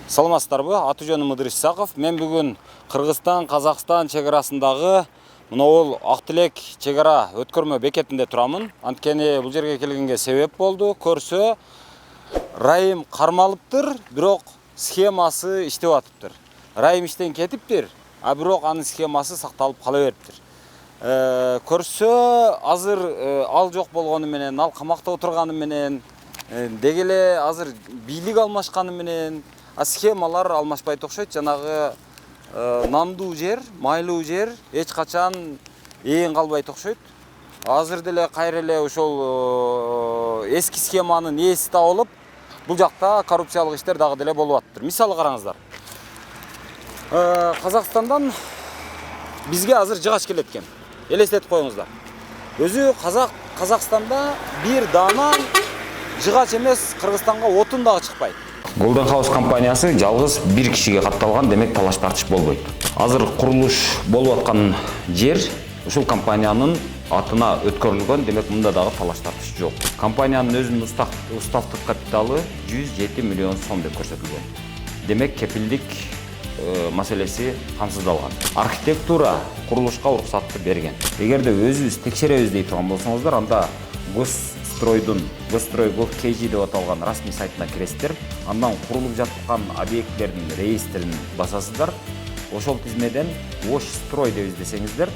Саламатсыздарбы? Аты жөнүм Ыдырыс Исаков. Мен бүгүн Кыргызстан-Казакстан чегарасындагы мынау Актилек чегара өткөрмө бекетинде турамын. Анткени бул жерге келгенге себеп болду. Көрсө, райым кармалыптыр, бирок схемасы иштеп атыптыр. Райым иштен кетиптир, а бирок анын схемасы сакталып кала бериптир. Көрсө, азыр ал жок болгону менен, ал камакта отурганы менен, деги эле азыр бийлик алмашканы менен схемалар алмашпайт окшойт. Жанагы намдуу жер, майлуу жер эч качан ээн калбайт окшойт. Азыр деле кайра эле ошол эски схеманын ээси табылып, бул жакта коррупциялык иштер дагы деле болуп атыптыр. Мисалы караңыздар. Казакстандан бизге азыр жыгач келет экен. Элестетип коюңуздар. Өзү Казакстанда бир даана жыгач эмес, Кыргызстанга отун дагы чыкпайт. Golden House компаниясы жалгыз бир кишиге катталган, демек талаш тартыш болбойт. Азыр курулуш болуп аткан жер ушул компаниянын атына өткөрүлгөн, демек мында дагы талаш тартыш жок. Компаниянын өзүнүн уставдык капиталы 107 миллион сом деп көрсөтүлгөн. Демек кепилдик маселеси камсыздалган. Архитектура курулушка уруксатты берген. Эгерде өзүбүз текшеребиз дей турган болсоңуздар, анда Госстрой Gov.kg деп аталган расмий сайтына киресиздер. Андан курулуп жаткан объектлердин реестрин басасыздар. Ошол тизмеден Gossтрой деп издесеңиздер,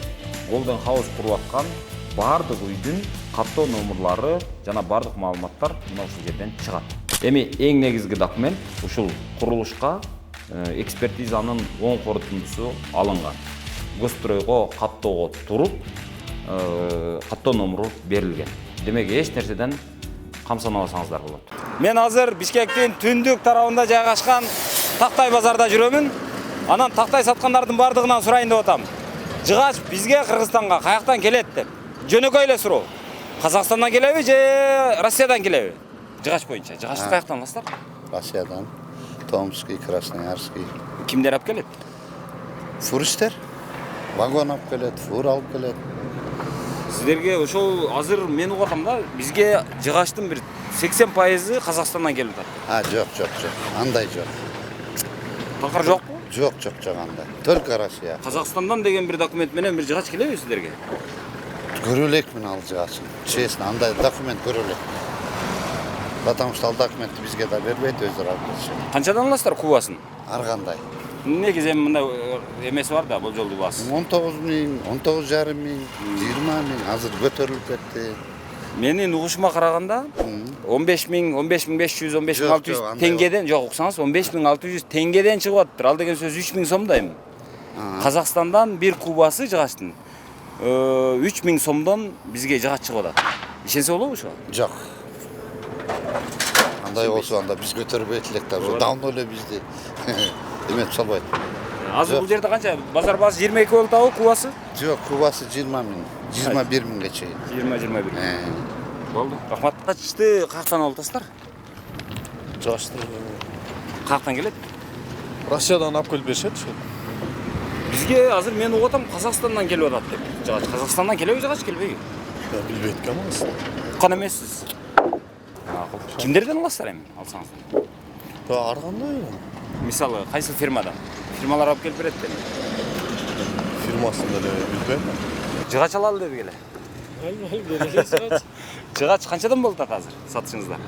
Golden House куруп аткан бардык үйдүн каттоо номерлары жана бардык маалыматтар мына ушул жерден чыгат. Эми эң негизги документ ушул курулушка экспертизанын оң корутундусу алынган. Госстройго каттоого туруп, каттоо номеру берилген. Демек эч нерседен камсанабасаңыздар болот. Мен азыр Бишкектин түндүк тарабында жайгашкан Тактай базарда жүрөмүн. Анан тактай саткандардын бардыгынан сурайын деп атам. Жыгач бизге Кыргызстанга каяктан келет деп. Жөнөкөй эле суроо. Казакстандан келеби же Россиядан келеби? Жыгач боюнча. Жыгачты каяктан аласыздар? Россиядан. Томский, Красноярский. Кимдер алып келет? Фуристер. Вагон алып келет, фур алып келет. Сіздерге ошол азыр мен угатам да, бизге жыгачтын бир 80% Казакстандан келип атат. Жок. Андай жок. Такыр жокпу? Жок, андай. Только Россия. Казакстандан деген бир документ менен бир жыгач келеби сиздерге? Көрө элекмин ал жыгачын. Честно, андай документ көрө элек. Потому что ал документти бизге да бербейт, өздөрү алып келишет. Канчадан аласыздар кубасын? Ар кандай. Негизи эми мындай эмеси бар да, бул жолду баасы. 19.000, 19.500, 20.000, азыр көтөрүлүп кетти. Менин угушума караганда 15.000, 15.500, 15.600 теңгеден, жок уксаңыз, 15.600 теңгеден чыгып атыптыр. Ал деген сөз 3.000 сомдойм. Казакстандан бир кубасы жыгачтын 3.000 сомдон бизге жыгач чыгып атат. Ишенсе болобу ошо? Жок. Андай болсо анда биз көтөрбөйт элек да, давно эле бизди эметип салбайт. Азыр бул жерде канча? Базар баасы 22 болтабы кубасы? Жок, кубасы 20.000, 21.000ге чейин. 20-21. Болду. Рахмат. Жыгачты каяктан алып атасыздар? Жыгачты Каяктан келет? Россиядан алып келип беришет ошо. Бизге азыр мен угатам Казакстандан келип атат деп. Жыгач Казакстандан келеби, жыгач келбейби? Билбейт экенмин. Уккан эмессиз. Кимдерден аласыздар эми алсаңыздар? Ар кандай? Мисалы, кайсы фирмадан? Фирмалар алып келип берет деп. Фирмасын деле билбейм. Жыгач алалы деп келе. Жыгач. Жыгач канчадан болуп атат азыр сатышыңыздар?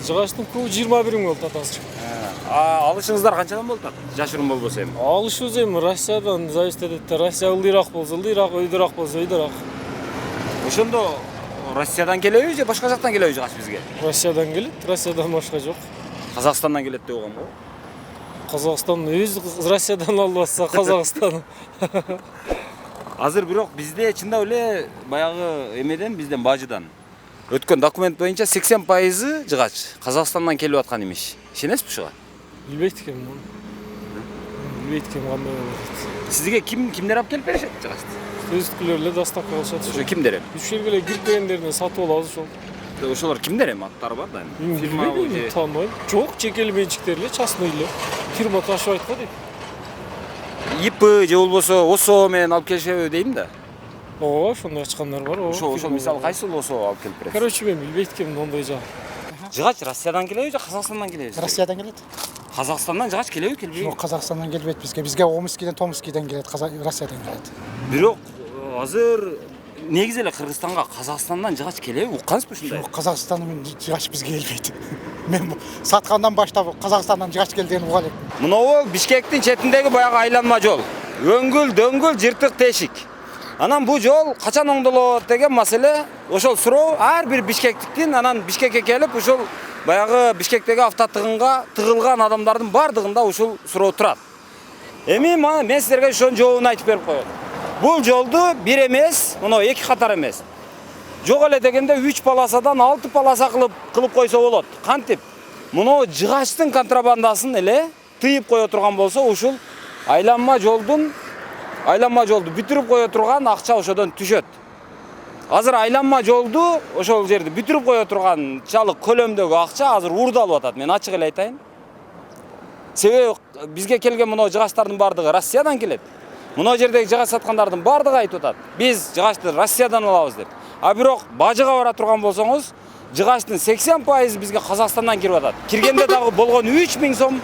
Жыгачтын кубу 21 миң болуп атат азыр. Алышыңыздар канчадан болуп атат? Жашырын болбосо эми. Алышыбыз эми Россиядан зависит этет да. Россия ылдыйраак болсо ылдыйраак, өйдөрөөк болсо өйдөрөөк. Ошондо Россиядан келеби же башка жактан келеби жыгач бизге? Россиядан келет, Россиядан башка жок. Казакстандан келет деп угам го. Казакстан өз Россиядан алып атса, Казакстан. Азыр бирок бизде чындап эле баягы эмеден, бизден бажыдан өткөн документ боюнча 80% жыгач Казакстандан келип аткан имиш. Ишенесизби ушуга? Билбейт экенмин. Билбейт экенмин кандай болот. Сизге кимдер алып келип беришет жыгачты? Өздүкүлөр эле доставка кылышат. Ошо кимдер эми? Үч жерге эле кирип келгендеринен сатып алабыз ошол. Ошолор кимдер эми? Аттары бар да эми. Фирма же тааныбайм. Жок, жекеле менчиктер эле, частный эле. Фирма ташыбайт го дейт. ИП же болбосо ОСО менен алып келишеби дейм да. Ооба, ошондой ачкандар бар. Ошо мисалы кайсы ОСО алып келип берет? Короче, мен билбейт экенмин ондой жагын. Жыгач Россиядан келеби же Казакстандан келеби? Россиядан келет. Қазақстандан жыгач келеби, келбейби? Жоқ, Қазақстаннан келбейді бізге. Бізге Омскийден, Томскийден келеді, Россиядан келеді. Бирок азыр негизи эле Кыргызстанга Қазақстандан жыгач келеби? Уккансызбы ушундай? Жоқ, Қазақстаннан жыгач бізге келбейді. Мен сатқандан баштап Қазақстаннан жыгач келдигин уга элек. Мынау Бишкектин четиндеги баягы айланма жол. Өңгүл, дөңгүл, жыртык тешик. Анан бул жол качан оңдолот деген маселе, ошол суроо ар бир бишкектиктин, анан Бишкекке келип ушул баягы Бишкектеги автотыгынга тыгылган адамдардын бардыгында ушул суроо турат. Эми мен силерге ошонун жообун айтып берип коём. Бул жолду бир эмес, мына эки катар эмес. Жок эле дегенде 3 полосадан 6 полоса кылып койсо болот. Кантип? Мына жыгачтын контрабандасын эле тыйып кое турган болсо, ушул айланма жолду бүтүрүп кое турган акча ошодон түшөт. Азыр айланма жолду ошол жерди бүтүрүп кое турган чалык көлөмдөгү акча азыр уурдалып атат. Мен ачык эле айтайын. Себеби бизге келген мына жыгачтардын бардыгы Россиядан келет. Мына жердеги жыгач саткандардын бардыгы айтып атат. Биз жыгачты Россиядан алабыз деп. А бирок бажыга бара турган болсоңуз, жыгачтын 80% бизге Казакстандан кирип атат. Киргенде дагы болгон 3000 сом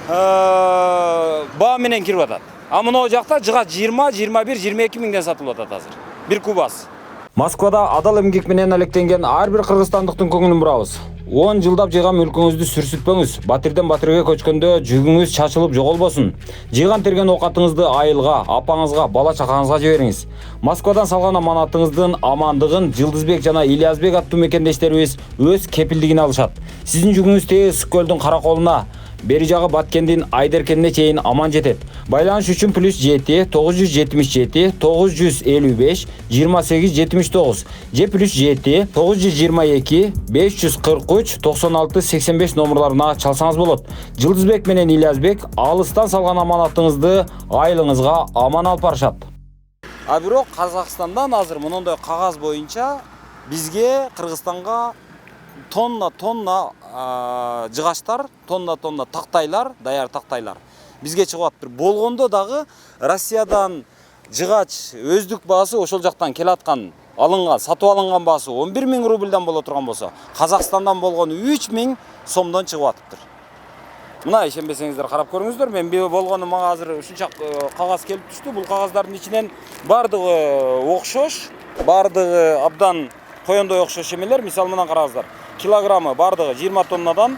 баа менен кирип атат. А мына жакта жыгач 20, 21, 22 миңден сатылып атат азыр. Бир кубас. Москвада адал эмгек менен алектенген ар бир кыргызстандыктын көңүлүн бурабыз. 10 жылдап жыйган мүлкүңүздү сүрсүтпөңүз. Батирден батирге көчкөндө жүгүңүз чачылып жоголбосун. Жыйган терген оокатыңызды айылга, апаңызга, бала чакаңызга жибериңиз. Москвадан салган аманатыңыздын амандыгын Жылдызбек жана Ильязбек аттуу мекендештерибиз өз кепилдигине алышат. Сиздин жүгүңүз тез Көлдүн Караколуна, бери жагы Баткендин Айдеркенине чейин аман жетет. Байланыш үчүн +7 977 955 28 79 же +7 922 543 96 85 номерларына чалсаңыз болот. Жылдызбек менен Ильязбек алыстан салган аманатыңызды айылыңызга аман алып барышат. А бирок Казакстандан азыр мындай кагаз боюнча бизге Кыргызстанга тонна жыгачтар, тонна тактайлар, даяр тактайлар бизге чыгып атыптыр. Болгондо дагы Россиядан жыгач өздүк баасы ошол жактан келаткан, алынган, сатып алынган баасы 11 миң рубльдан боло турган болсо, Казакстандан болгон 3 миң сомдон чыгып атыптыр. Мына ишенбесеңиздер карап көрүңүздөр. Мен болгону мага азыр ушунча кагаз келип түштү. Бул кагаздардын ичинен бардыгы окшош, бардыгы абдан коёндой окшош эмелер. Мисалы менен караңыздар. Килограммы бардыгы 20 тоннадан,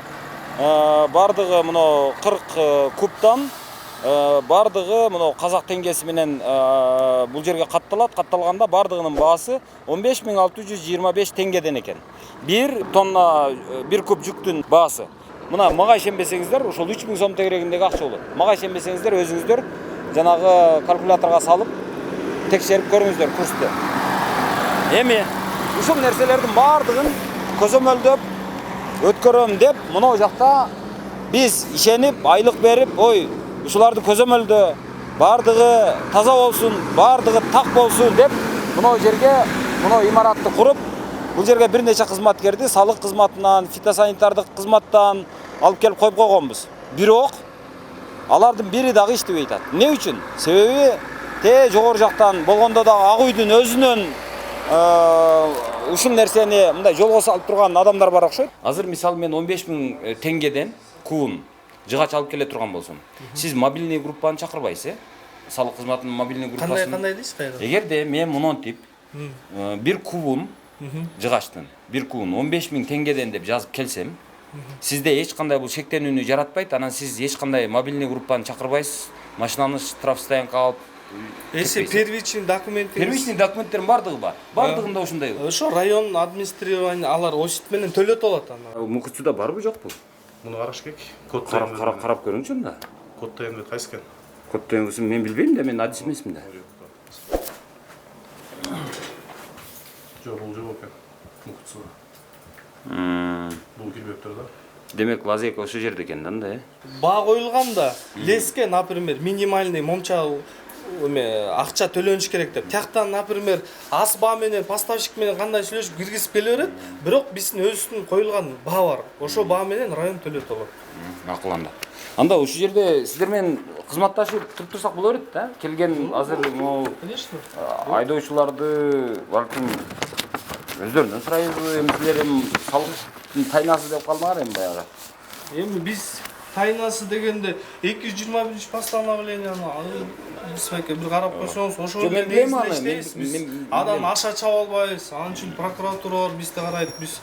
бардыгы мына 40 кубтан, бардыгы мына казак теңгеси менен бул жерге катталат. Катталганда бардыгынын баасы 15625 теңгеден экен. 1 тонна 1 куб жүктүн баасы. Мына мага ишенбесеңиздер, ошол 3000 сом тегерегиндеги акча болот. Мага ишенбесеңиздер, өзүңүздөр жанагы калькуляторго салып текшерип көрүңүздөр курсту. Эми ушул нерселердин бардыгын көзөмөлдөп өткөрөм деп, мына жакта биз ишенип, айлык берип, ой, ушуларды көзөмөлдө, бардыгы таза болсун, бардыгы так болсун деп, мына жерге, мына имаратты куруп, бул жерге бир нече кызматкерди салык кызматынан, фитосанитардык кызматтан алып келип коюп койгонбуз. Бирок алардын бири дагы иштебей атат. Эмне үчүн? Себеби жогору жактан болгондо дагы Ак үйдүн өзүнүн ушул нерсени мындай жолго салып турган адамдар бар окшойт. Азыр мисалы мен 15 миң теңгеден кубун жыгач алып келе турган болсом, сиз мобильный группаны чакырбайсыз, салык кызматынын мобильный группасын. Кандай дейсиз кайда? Эгерде мен монтип бир кубун жыгачтын, бир кубун 15 миң теңгеден деп жазып келсем, сизде эч кандай бул шектенүүнү жаратпайт, анан сиз эч кандай мобильный группаны чакырбайсыз, машинаны штраф стоянкага алып. Эси первичный документтердин бардыгы бар. Бардыгында ушундай. Ошо район администрирование алар осит менен төлөт алат аны. Мукутсуда барбы жокпу? Муну караш керек. Код Карап көрүңүзчү мында. Код тайын кайсы экен? Код тайын мен билбейм да, мен адис эмесмин да. Жок, бул жок экен. Мукутсуда. Бул кирбептир да. Демек лазейка ошол жерде экен да, э? Баа коюлганда леске, например, минимальный момча акча төлөнүш керек деп. Тияктан, например, аз баа менен поставщик менен кандай сүйлөшүп киргизип келе берет, бирок биздин өзүбүздүн коюлган баа бар. Ошо баа менен район төлөт алат. Акыланда. Анда ушул жерде сиздер менен кызматташып туруп турсак боло берет да. Келген азыр могу айдоочуларды балким өздөрүнөн сурайбы, эмсилер салык тайнасы деп калмаңар эми баягы. Эми биз тайнасы дегенде 221 постановленияны бизбеке бир карап койсоңуз ошого Жок, мен билем аны, иштейбиз. мен- Биз мен- адам мен- аша чаба албайбыз. Анын үчүн прокуратура бар, бизди карайт. Биз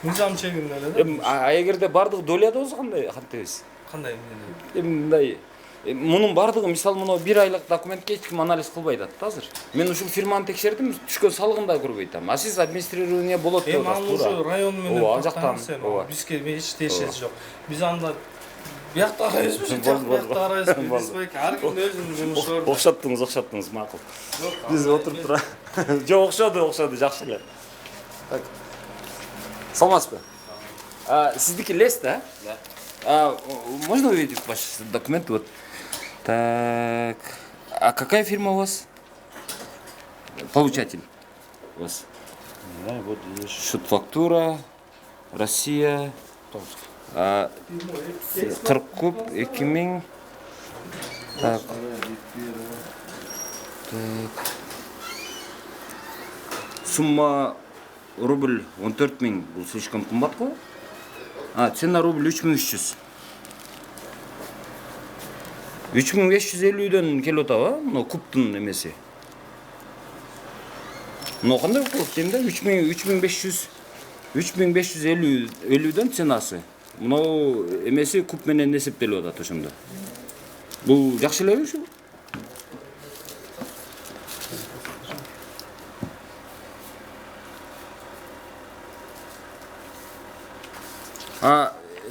мыйзам чегинде эле да. Эгерде бардыгы доляда болсо кантебиз? Кандай Мындай мунун бардыгы мисалы мына 1 айлык документке эч ким анализ кылбайт атты азыр. Мен ушул фирманы текшердим, түшкөн салыгын да көрбөй атам. А сиз администрирование болот деп Эми ал ушу район менен Ооба, ал жактан. ооба. Бизге эч тиешеси жок. Биз анда биякта карайбызбы, биякта карайбызбы, бизбеке ар ким өзүнүн жумушу бар. Окшоттуңуз, макул. Биз отуруп тура. Жок, окшоду, жакшы эле. Так. Саламатсызбы? Сиздики лес, да? Да. Можно увидеть ваш документ? Вот. Так. А какая фирма у вас? Получатель у вас? Да, вот здесь. Счет-фактура, Россия. Кыркып, 2000. Так. Так. Сумма рубль 14 000. Бұл слишком кымбат қой? Цена рубль 3300. 3550-ден келіп отыр, но куптың немесе. Но қандай болып деймін да? 3550-ден ценасы. Мынау емесі куп менен есептеліп отыр ошондо. Бұл жақсы эле ушу?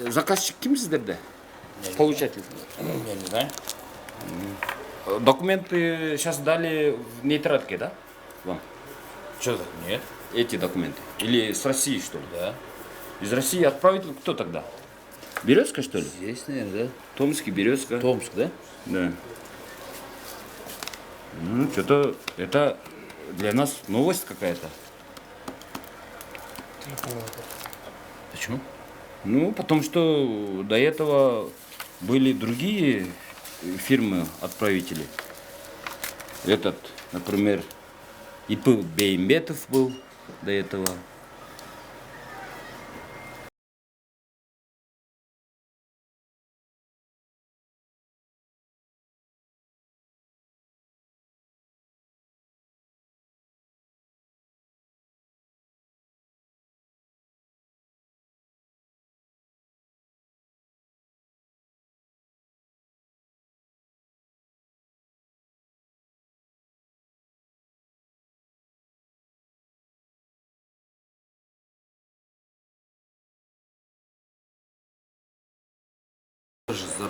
Заказчик ким сиздерде? Получатель. Я не знаю. Документы сейчас дали в нейтралке, да? Вам? Что так? Нет. Эти документы. Или с России, что ли? Да. Из России отправитель кто тогда? Березка, что ли? Здесь, наверное, да. Томский, Березка. Томск, да? Да. Ну, что-то это для нас новость какая-то. Почему? Ну, потому что до этого были другие фирмы-отправители. Этот, например, ИП Беймбетов был до этого.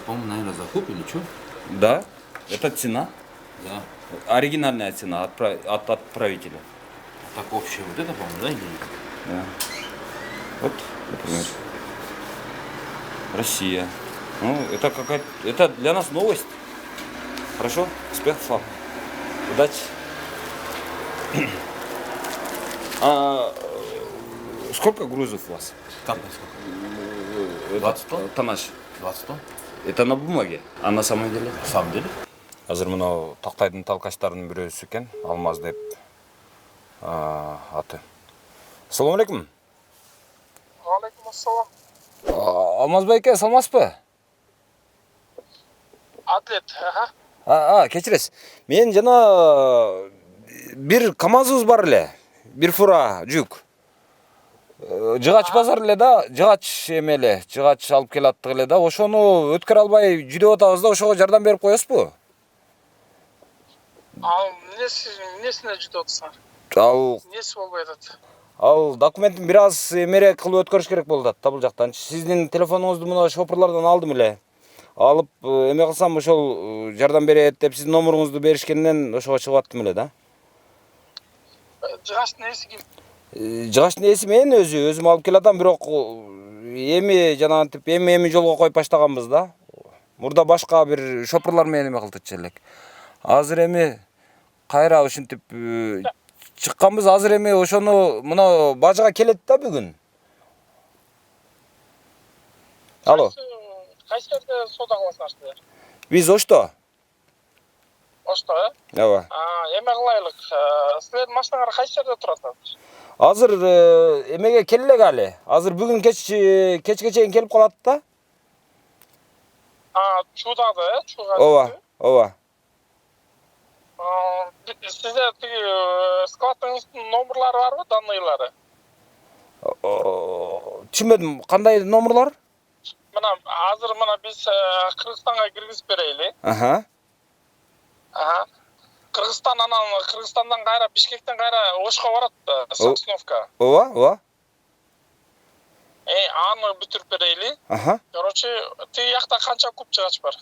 По-моему, наверное, закуп или что? Да, это цена. Да. Оригинальная цена от отправителя. Так общее вот это, по-моему, да? Или... Да. Вот, например, Россия. Ну, это какая-то, это для нас новость. Хорошо, успехов вам. Удачи. Сколько грузов у вас? Как сколько? 20 тонн? Тоннаж. 20 тонн? Это на бумаге, а на самом деле? На самом деле? Азыр мынау Тактайдын талкачтарынын бирөөсү экен, Алмаз деп аты. Ассаламу алейкум. Алейкум ассалам. Алмаз байке, саламатсызбы? Атлет, аха. Кечиресиз. Мен жана бир КамАЗыбыз бар эле. Бир фура жүк. Жыгач базар эле да, жыгач эмеле, жыгач алып келаттык эле да, ошону өткөрө албай жүдөп атабыз да, ошого жардам берип коесузбу? Ал несине жүтүп атасың? Ал Несі болбой атат? Ал документин бир аз эмерээк кылып өткөрүш керек болуп атат, табыл жактан. Сиздин телефонуңузду мына шопурлардан алдым эле. Алып эме кылсам ошол жардам берет деп сиздин номуруңузду беришкенден ошого чыгып аттым эле да. Жыгаштын ээси ким? Жыгаштын ээси мен өзүм алып келатам, бирок эми жанагынтип эми жолго коюп баштаганбыз да. Мурда башка бир шопурлар менен эме кылтычу элек. Азыр эми кайра ушинтип чыкканбыз, азыр эми ошону мына бажыга келет да бүгүн. Алло. Кайсы жерде соода кыласыңар? Биз Ошто. Ошто, Ооба. Эме кылайлык. Силердин машинаңар кайсы жерде турат? Азыр эмеге келелек али. Азыр бүгүн кечке чейин келип калат да. чуудады, чууга. ооба. Сизде тиги складыңыздын номерлары барбы, данныйлары? Түшүнбөдүм, кандай номерлар? Мына азыр биз Кыргызстанга киргизип берели. Кыргызстан анан Кыргызстандан кайра Бишкектен кайра Ошко барат, Сосновка. Ооба. Аны бүтүрүп берели. Короче, тиги жакта канча куб жыгач бар?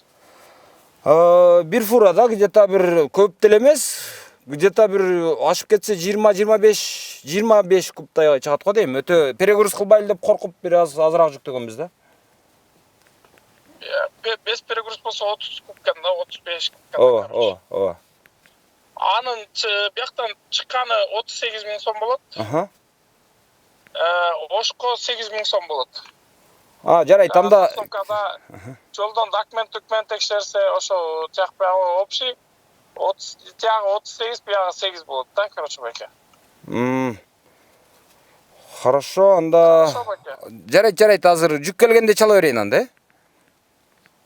Бир фурада где-то бир көп деле эмес, где-то бир ашып кетсе 20-25 кубтай чыгат го дейм. Өтө перегруз кылбайлы деп коркуп бир азыраак жүктөгөнбүз да. Без перегруз болсо 30 куб экен да, 35 куб экен. Ооба. Анын бияктан чыкканы 38 000 сом болот. Ошко 8 000 сом болот. Жарайт, анда жолдон документ текшерсе, ошо тияк баягы общий 38, баягы 8 болот да, короче байке. Хорошо, анда жарайт, азыр жүк келгенде чала берейин анда,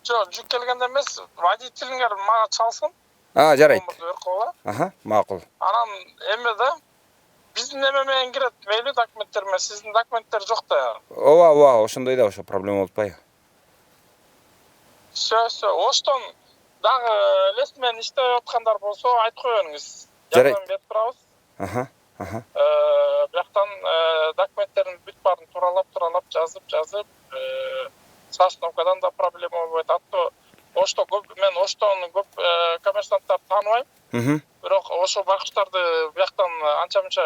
Жок, жүк келгенде эмес, водителиңер мага чалсын. Жарайт. Номерди Макул. Анан эме да, биздин эме менен кирет, мейли документтер менен, сиздин документтер жок да. Ооба, ошондой да, ошо проблема болуп атпайбы. Все, оштон дагы элес менен иштеп аткандар болсо айтып коюңуз. Жарайт. Жардам берип турабыз. Бияктан документтерин бүт баарын туралап жазып, Сосновкадан да проблема болбойт. Атто Ошто мен Оштон көп коммерсанттарды тааныбайм. Бирок ошо байкуштарды бияктан анча-мынча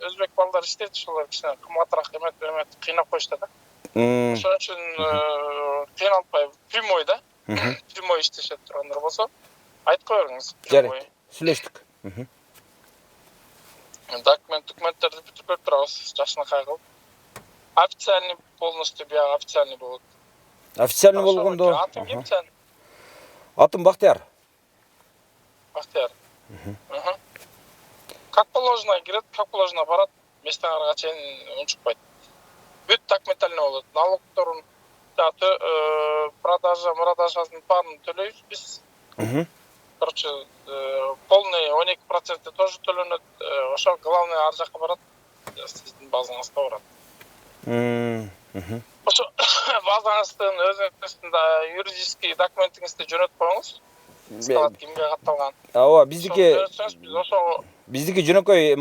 өзбек балдар иштейт, ошолор кичине кымбатыраак эмет кыйнап коюшту да. Ошон үчүн кыйналбай прямой да. Прямой иштешет тургандар болсо айтып коюңуз. Жарайт. Сүйлөштүк. Документтерди бүтүп берип турабыз, жакшынакай кылып. Официальный полностью биягы официальный болот. Официальный болгондо. Атың ким сен? Атым Бактияр. Бактияр. Как положено кирет, как положено барат, местаңарга чейин унчукпайт. Бүт документально болот. Налогторун, продажасын баарын төлөйбүз биз. Короче, полный 12% тоже төлөнөт. Ошо главный ар жакка барат. Сиздин базаңызга барат. Ошо базаңыздын өзүңүздүн юридический документиңизди жөнөтүп коюңуз. Склад кимге катталган? Ооба, биздики жөнөкөй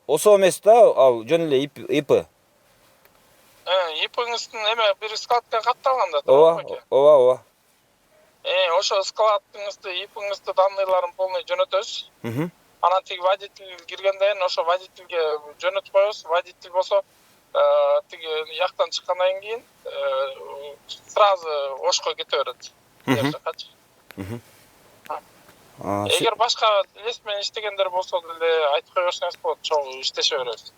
осо эмес да, ал жөн эле ИП. ИПңиздин эме бир складка катталган да. Ооба. Ошо складыңызды, ИПңизди данныйларын полный жөнөтөбүз. Анан тиги водитель киргенден ошо водительге жөнөтүп коебуз. Водитель болсо тиги жактан чыккандан кийин сразу Ошко кете берет. Эгер башка элес менен иштегендер болсо деле айтып кое берсеңиз болот, чогуу иштеше беребиз.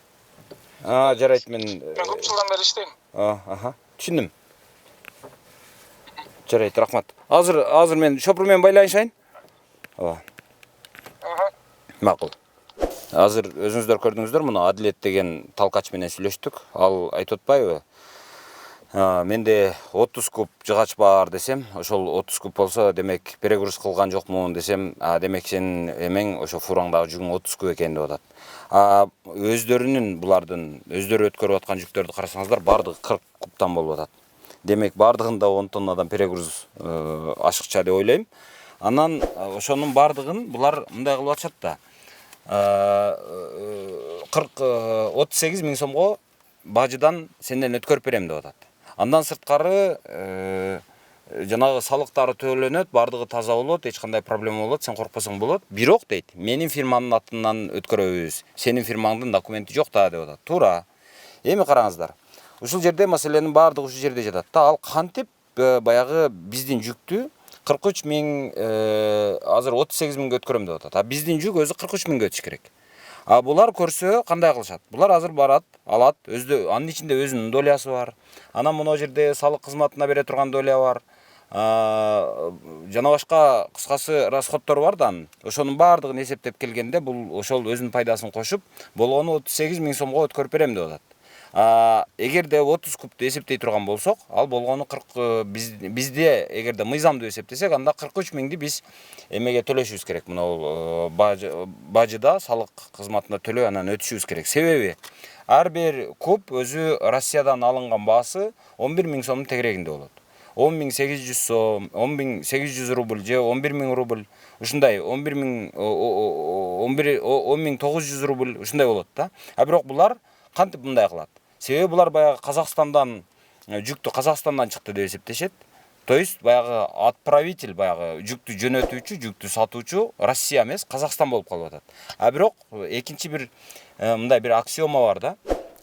Жарайт, мен көп жылдан бери иштейм. Түшүндүм. Жарайт, рахмат. Азыр мен шопур менен байланышайын. Макул. Азыр өзүңүздөр көрдүңүздөр, муну Адилет деген талкач менен сүйлөштүк. Ал айтып атпайбы? Менде 30 куб жыгач бар десем, ошол 30 куб болсо, демек перегруз кылган жокмун десем, демек сенин эмең ошо фураңдагы жүгүң 30 куб экен деп атат. Өздөрүнүн булардын өздөрү өткөрүп аткан жүктөрдү карасаңыздар, бардыгы 40 кубтан болуп атат. Демек бардыгында 10 тоннадан перегруз ашыкча деп ойлойм. Анан ошонун бардыгын булар мындай кылып атышат да. 38 000 сомго бажыдан сенден өткөрүп берем деп атат. Андан сырткары жанагы салыктары төлөнөт, бардыгы таза болот, эч кандай проблема болот, сен коркпосоң болот. Бирок дейт, менин фирманын атынан өткөрөбүз. Сенин фирмаңдын документи жок да деп атат. Туура. Эми караңыздар. Ушул жерде маселенин бардыгы ушул жерде жатат да. Ал кантип баягы биздин жүктү 43 000 азыр 38 000 өткөрөм деп атат. Биздин жүк өзү 43 000 өтүш керек. Булар көрсө кандай кылышат? Булар азыр барат, алат, анын ичинде өзүнүн долясы бар. Анан мына жерде салык кызматына бере турган доля бар. Жана башка кыскасы расходдор бар да. Ошонун бардыгын эсептеп келгенде бул ошол өзүнүн пайдасын кошуп, болгону 38 000 сомго өткөрүп берем деп атат. Эгерде 30 кубту эсептей турган болсок, ал болгону 40 бизде эгерде мыйзамдуу эсептесек, анда 43 миңди биз эмеге төлөшүбүз керек. Мына бажыда, салык кызматында төлөө анан өтүшүбүз керек. Себеби ар бир куб өзү Россиядан алынган баасы 11 миң сомдун тегерегинде болот. 10.800 сом, 10.800 рубль же 11.000 рубль, ушундай 10.900 рубль ушундай болот да. Бирок булар кантип мындай кылат? Себеби булар баягы Казакстандан жүктү Казакстандан чыкты деп эсептешет. То есть баягы отправитель, баягы жүктү жөнөтүүчү, жүктү сатуучу Россия эмес, Казакстан болуп калып атат. Бирок экинчи бир мындай бир аксиома бар да.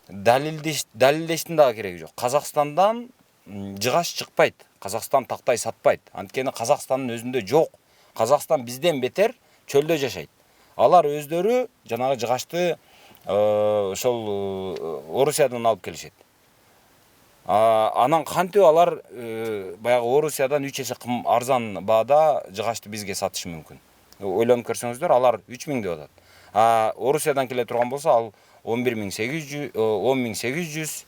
Далилдештин дагы кереги жок. Казакстандан жыгач чыкпайт. Казакстан тактай сатпайт. Анткени Казакстандын өзүндө жок. Казакстан бизден бетер чөлдө жашайт. Алар өздөрү жанагы жыгачты ошол Орусиядан алып келишет. Анан кантип алар баягы Орусиядан 3 эсе арзан баада жыгачты бизге сатышы мүмкүн. Ойлонуп көрсөңүздөр, алар 3000 деп атат. Орусиядан келе турган болсо, ал 11.800, 10.800,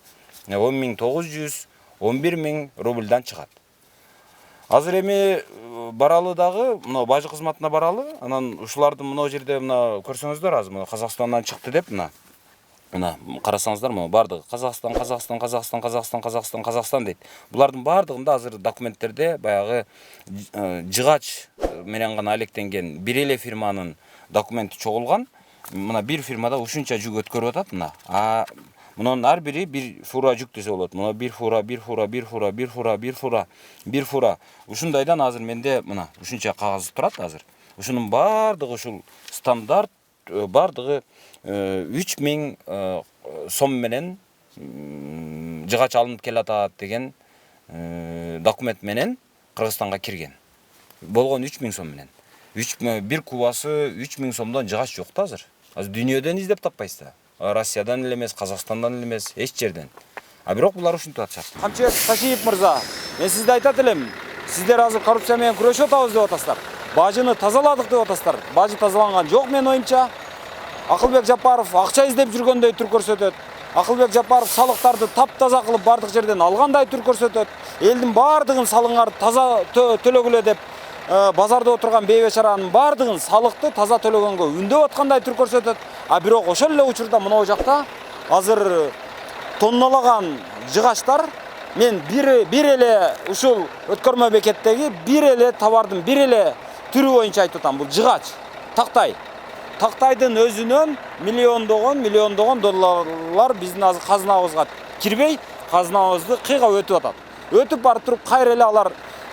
10.900, 11.000 рубльдан чыгат. Азыр эми баралы дагы, мына бажы кызматына баралы, анан ушулардын мына жерде мына көрсөңүздөр, азыр мына Казакстандан чыкты деп мына карасаңыздар, мына бардыгы Казакстан дейт. Булардын бардыгында азыр документтерде баягы жыгач менен гана алектенген бир эле фирманын документи чогулган. Мына бир фирмада ушунча жүк өткөрүп атат мына. Мунун ар бири бир фура жүк десе болот. Мына бир фура. Ушундайдан азыр менде мына ушунча кагаз турат азыр. Ушунун бардыгы ушул стандарт, бардыгы 3000 сом менен жыгач алынып келатат деген документ менен Кыргызстанга кирген. Болгон 3000 сом менен. Бир кубасы 3000 сомдон жыгач жок да азыр. Азыр дүйнөдөн издеп таппайсыздар. Россиядан эле эмес, Казакстандан эле эмес, эч жерден. Бирок булар ушинтип атышат. Камчыбек Ташиев мырза, мен сизге айтат элем, сиздер азыр коррупция менен күрөшүп атабыз деп атасыздар. Бажыны тазаладык деп атасыздар. Бажы тазаланган жок менин оюмча. Акылбек Жапаров акча издеп жүргөндөй тур көрсөтөт. Акылбек Жапаров салыктарды таптаза кылып бардык жерден алгандай тур көрсөтөт. Элдин бардыгын салыңар таза төлөгүлө деп базарда отурган бейбечаранын бардыгын салыкты таза төлөгөнгө үндөп аткандай тур көрсөтөт. Бирок ошол эле учурда мына жакта азыр тонналаган жыгачтар, мен бир эле ушул өткөрмө бекеттеги бир эле товардын бир эле түрү боюнча айтып атам. Бул жыгач, тактай. Тактайдын өзүнөн миллиондогон долларлар биздин азыр казынабызга кирбей, казынабызды кыйгап өтүп атат. Өтүп барып туруп кайра эле алар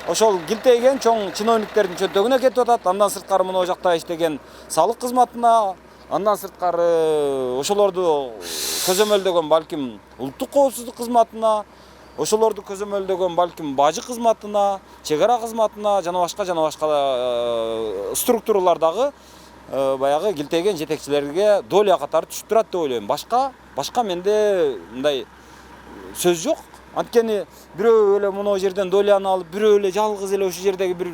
ошол килтейген чоң чиновниктердин чөнтөгүнө кетип атат. Андан сырткары мына жакта иштеген салык кызматына, андан сырткары ошолорду көзөмөлдөгөн балким улуттук коопсуздук кызматына, ошолорду көзөмөлдөгөн балким бажы кызматына, чек ара кызматына жана башка структуралардагы баягы килтейген жетекчилерге доля катары түшүп турат деп ойлойм. Башка менде мындай сөз жок. Анткени бирөө эле мына жерден доляны алып, бирөө эле жалгыз эле ошол жердеги бир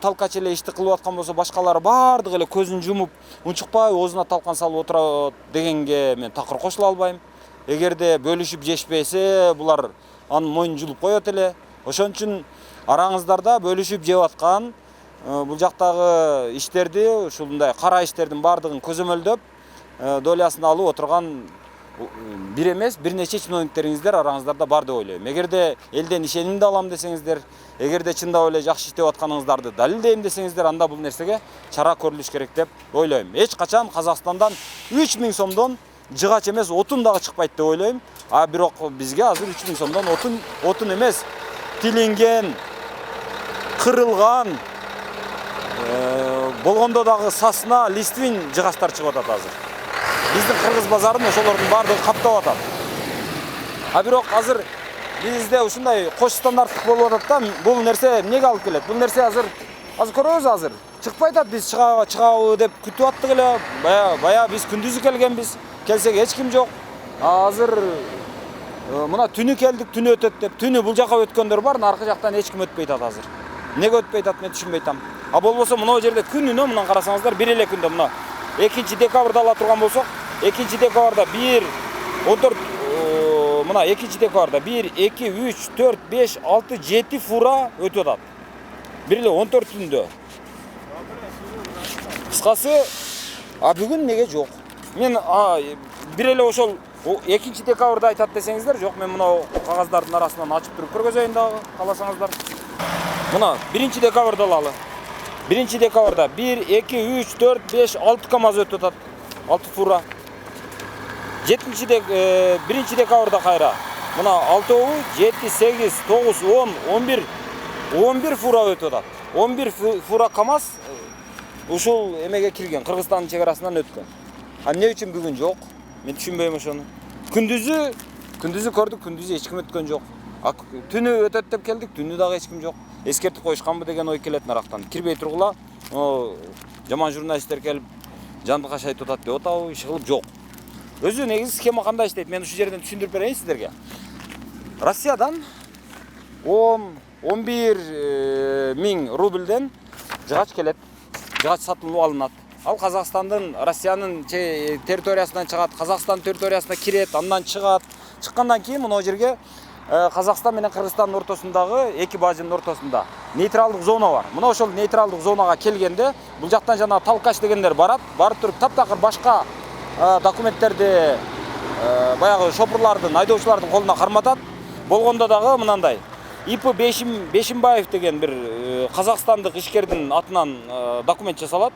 талкач эле ишти кылып аткан болсо, башкалары бардыгы эле көзүн жумуп, унчукпай оозуна талкан салып отурат дегенге мен такыр кошула албайм. Эгерде бөлүшүп жешпесе, булар анын мойнун жулуп коет эле. Ошон үчүн араңыздарда бөлүшүп жеп аткан бул жактагы иштерди, ушундай кара иштердин бардыгын көзөмөлдөп, долясын алып отурган бир эмес, бир нече чиновниктериңиздер араңыздарда бар деп ойлойм. Эгерде элден ишенимди алам десеңиздер, эгерде чындап эле жакшы иштеп атканыңыздарды далилдейм десеңиздер, анда бул нерсеге чара көрүлүш керек деп ойлойм. Эч качан Казакстандан 3000 сомдон жыгач эмес, отун дагы чыкпайт деп ойлойм. Бирок бизге азыр 3000 сомдон отун эмес, тилинген, кырылган, болгондо дагы сасна, листвин жыгачтар чыгып атат азыр. Биздин кыргыз базарын ошолордун бардыгы каптап атат. Бирок азыр бизде ушундай кош стандарттык болуп атат да, бул нерсе эмнеге алып келет? Бул нерсе азыр көрөбүз, азыр чыкпай атат, биз чыгабы деп күтүп аттык эле. Бая биз күндүзү келгенбиз, келсек эч ким жок. Азыр мына түнү келдик, түнү өтөт деп, түнү бул жака өткөндөр бар, наркы жактан эч ким өтпөй атат азыр. Эмнеге өтпөй атат, мен түшүнбөй атам. Болбосо мына жерде күнүнө мына карасаңыздар, бир эле күндө мына 2 декабрда ала турган болсок, 2 декабрда 1 14 мына экинчи декабрда 1, 2, 3, 4, 5, 6, 7 фура өтүп атат. Бир эле 14 түндө. Кыскасы, бүгүн неге жок? Мен бир эле ошол 2 декабрда айтат десеңиздер, жок, мен мына кагаздардын арасынан ачып туруп көргөзөйүн дагы, кааласаңыздар. Мына 1 декабрда алалы. 1 декабрда 1, 2, 3, 4, 5, 6 КАМАЗ өтүп атат. 6 фура. 1 декабрда кайра. Мына 6, 7, 8, 9, 10, 11 фура өтүп атат. 11 фура КАМАЗ ушул эмеге кирген, Кыргызстандын чек арасынан өткөн. Эмне үчүн бүгүн жок? Мен түшүнбөйм ошону. Күндүзү көрдүк, күндүзү эч ким өткөн жок. Түнү өтөт деп келдик, түнү дагы эч ким жок. Эскертип коюшканбы деген ой келет нарактан. Кирбей тургула, жаман журналисттер келип жанды кашайтып атат деп атабы, иш кылып жок. Өзү негизи схема кандай иштейт? Мен ушул жерден түшүндүрүп берейин сиздерге. Россиядан 10-11 миң рубльден жыгач келет. Жыгач сатылып алынат. Ал Казакстандын, Россиянын территориясынан чыгат, Казакстан территориясына кирет, андан чыгат. Чыккандан кийин мына жерге Казакстан менен Кыргызстандын ортосундагы эки бажынын ортосунда нейтралдык зона бар. Мына ошол нейтралдык зонага келгенде бул жактан жана талкач дегендер барат. Барып туруп таптакыр башка документтерди баягы шопурлардын, айдоочулардын колуна карматат. Болгондо дагы мынандай ИП Бешимбаев деген бир казакстандык ишкердин атынан документ жасалат.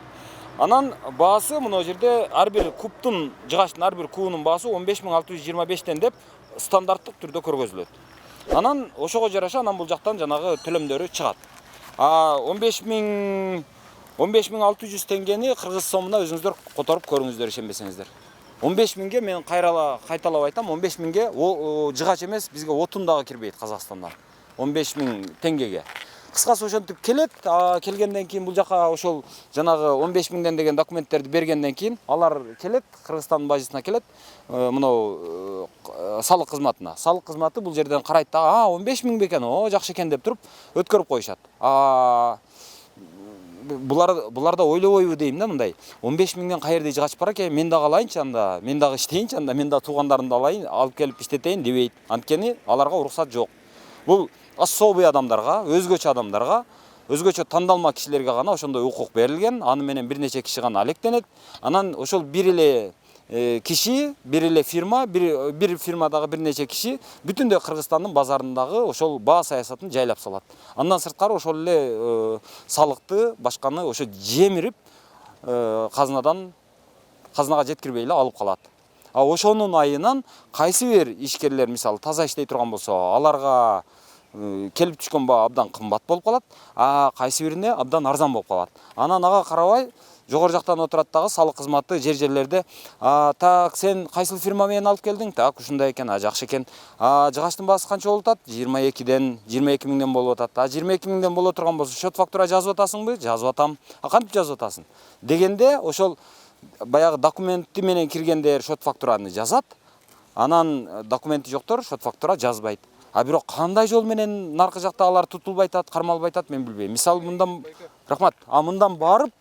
Анан баасы мына жерде ар бир кубтун, жыгачтын ар бир кубунун баасы 15.625 деп стандарттык түрдө көргөзүлөт. Анан ошого жараша анан бул жактан жанагы төлөмдөрү чыгат. 15.600 теңгени кыргыз сомуна өзүңүздөр которуп көрүңүздөр ишенбесеңиздер. 15.000ге мен кайталап айтам, 15.000ге жыгач эмес, бизге отун дагы кирбейт Казакстандан. 15.000 теңгеге. Кыскасы ошентип келет, келгенден кийин бул жака ошол жанагы 15.000ден деген документтерди бергенден кийин алар келет, Кыргызстандын бажысына келет, мынау салык кызматына. Салык кызматы бул жерден карайт да, 15.000 бекен, жакшы экен деп туруп өткөрүп коюшат. Булар да ойлобойбу дейм да мындай. 15.000ден каерде жыгач бар экен, мен дагы алайынчы анда, мен дагы иштейинчи анда, мен дагы туугандарымды алайын, алып келип иштетейин дебейт. Анткени аларга уруксат жок. Бул особый адамдарга, өзгөчө тандалма кишилерге гана ошондой укук берилген. Аны менен бир нече киши гана алектенет. Анан ошол бир эле киши, бир эле фирма, бир фирмадагы бир нече киши бүтүндөй Кыргызстандын базарындагы ошол баа саясатын жайлап салат. Андан сырткары ошол эле салыкты, башканы ошо жемирип казынага жеткирбей эле алып калат. Ошонун айынан кайсы бир ишкерлер, мисалы, таза иштей турган болсо, аларга келип түшкөн баа абдан кымбат болуп калат, кайсы бирине абдан арзан болуп калат. Анан ага карабай жогору жактан отурат дагы салык кызматы жерлерде, так, сен кайсыл фирма менен алып келдиң? Так, ушундай экен, жакшы экен. Жыгачтын баасы канча болуп атат? 22.000ден болуп атат. 22.000ден боло турган болсо, счет фактура жазып атасыңбы? Жазып атам. Кантип жазып атасың? Дегенде ошол баягы документи менен киргендер счет фактураны жазат. Анан документи жоктор счет фактура жазбайт. Бирок кандай жол менен наркы жакта алар тутулбай атат, кармалбай атат, мен билбейм. Мисалы, мындан рахмат, мындан барып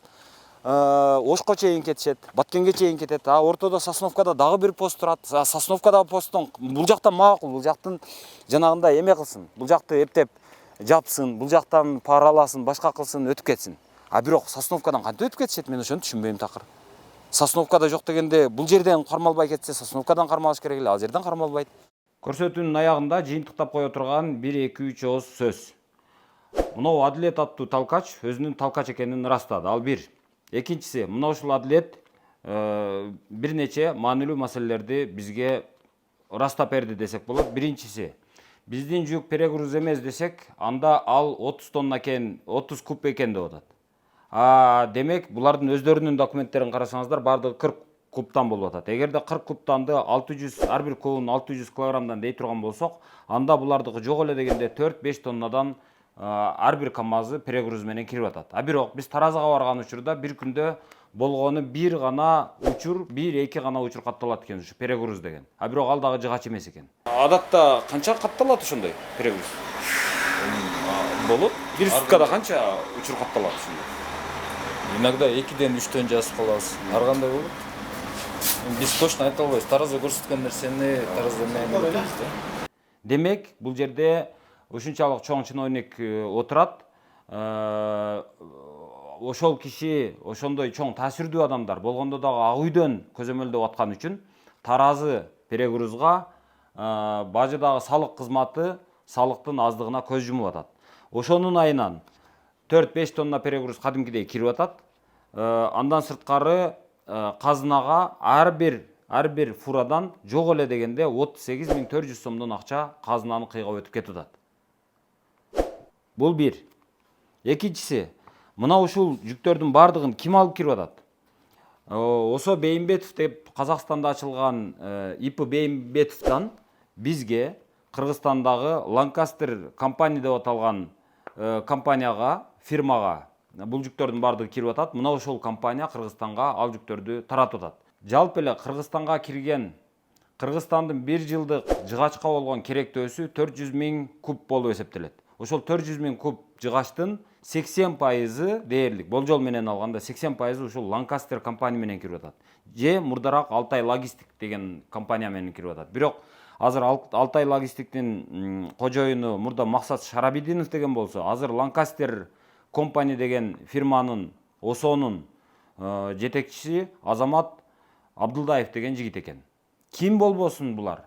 Ошко чейин кетишет, Баткенге чейин кетет. Ортодо Сосновкада дагы бир пост турат. Сосновкадагы посттон бул жактан макул, бул жактын жанагындай эме кылсын. Бул жакты эптеп жапсын, бул жактан параласын, башка кылсын, өтүп кетсин. Бирок Сосновкадан кантип өтүп кетишет, мен ошону түшүнбөйм такыр. Сосновкада жок дегенде бул жерден кармалбай кетсе, Сосновкадан кармалыш керек эле, ал жерден кармалбайт. Көрсөтүүнүн аягында жыйынтыктап кое турган 1-2-3 ооз сөз. Мынау Адилет аттуу талкач өзүнүн талкач экенин ырастады. Ал бир. Экинчиси, мына ушул Адилет бир нече маанилүү маселелерди бизге ырастап берди десек болот. Биринчиси, биздин жүк перегруз эмес десек, анда ал 30 тонна экен, 30 куб экен деп атат. Демек, булардын өздөрүнүн документтерин карасаңыздар, бардыгы 40 кубтан болуп атат. Эгерде 40 кубтанды 600, ар бир кубун 600 килограммдан дей турган болсок, анда булардыгы жок эле дегенде 4-5 тоннадан ар бир КАМАЗы перегруз менен кирип атат. Бирок биз таразага барган учурда бир күндө болгону бир гана учур, 1-2 гана учур катталат экен ушу перегруз деген. Бирок ал дагы жыгач эмес экен. Адатта канча катталат ошондой перегруз? Болот. Бир суткада канча учур катталат ошондой? Иногда 2-3 жазып калабыз. Ар кандай болот? Биз точно айта албайбыз. Таразда көрсөткөн нерсени таразда эмне деп атабыз да. Демек, бул жерде ушунчалык чоң чиновник отурат. Ошол киши ошондой чоң таасирдүү адамдар болгондо дагы ак үйдөн көзөмөлдөп аткан үчүн Таразы перегрузга бажыдагы салык кызматы салыктын аздыгына көз жумуп атат. Ошонун айынан 4-5 тонна перегруз кадимкидей кирип атат. Андан сырткары казынага ар бир фурадан жок эле дегенде 38.400 сомдон акча казынанын кыйгап өтүп кетип атат. Бул бир. Экинчиси, мына ушул жүктөрдүн бардыгын ким алып кирип атат? Осо Бейимбетов деп Казакстанда ачылган ИП Бейимбетовдон бизге Кыргызстандагы Ланкастер компания деп аталган компанияга, фирмага бул жүктөрдүн бардыгы кирип атат. Мына ошол компания Кыргызстанга ал жүктөрдү таратып атат. Жалпы эле Кыргызстанга кирген Кыргызстандын 1 жылдык жыгачка болгон керектөөсү 400.000 куб болуп эсептелет. Ошол 400.000 куб жыгачтын 80% дээрлик, болжол менен алганда 80% ушул Ланкастер компания менен кирип атат. Же мурдараак Алтай Логистик деген компания менен кирип атат. Бирок азыр Алтай Логистиктин кожоюну мурда Максат Шарабидинов деген болсо, азыр Ланкастер компания деген фирманын ОСОнун жетекчиси Азамат Абдылдаев деген жигит экен. Ким болбосун булар?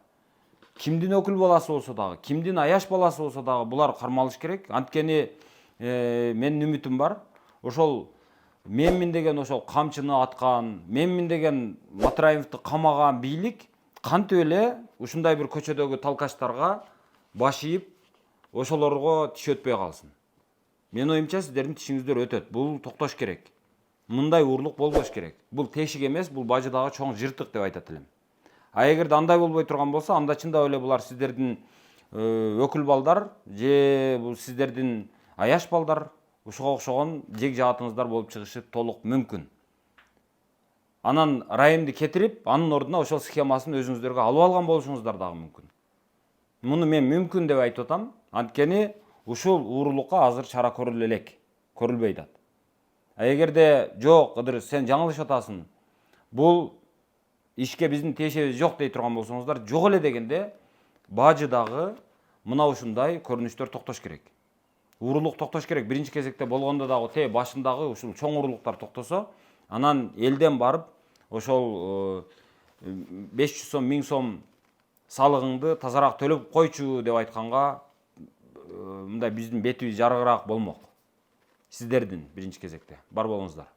Кимдин өкүл баласы болсо дагы, кимдин аяш баласы болсо дагы булар кармалыш керек. Анткени менин үмүтүм бар. Ошол менмин деген ошол камчыны аткан, менмин деген Матраевди камаган бийлик кантип эле ушундай бир көчөдөгү талкачтарга баш ийип, ошолорго тиш өтпөй калсын. Менин оюмча сиздердин тишиңиздер өтөт. Бул токтош керек. Мындай урлук болбош керек. Бул тешик эмес, бул бажыдагы чоң жыртык деп айтат элем. А эгерде андай болбой турган болсо, анда чындап эле булар сиздердин өкүл балдар же бул сиздердин аяш балдар ушуга окшогон жег жаатыңыздар болуп чыгышы толук мүмкүн. Анан райымды кетирип, анын ордуна ошол схемасын өзүңүздөргө алып алган болушуңуздар дагы мүмкүн. Муну мен мүмкүн деп айтып атам. Анткени ушул уурулукка азыр чара көрүлө элек, көрүлбөй атат. А эгерде жок, Кыдыр, сен жаңылышып атасың. Бул ишке биздин тиешебиз жок дей турган болсоңуздар, жок эле дегенде бажыдагы мына ушундай көрүнүштөр токтош керек. Уурулук токтош керек. Биринчи кезекте болгондо дагы башындагы ушул чоң уурулуктар токтосо, анан элден барып ошол 500 сом, 1000 сом салыгыңды тазараак төлөп койчу деп айтканга мындай биздин бетибиз жарыгыраак болмок. Сиздердин биринчи кезекте бар болуңуздар.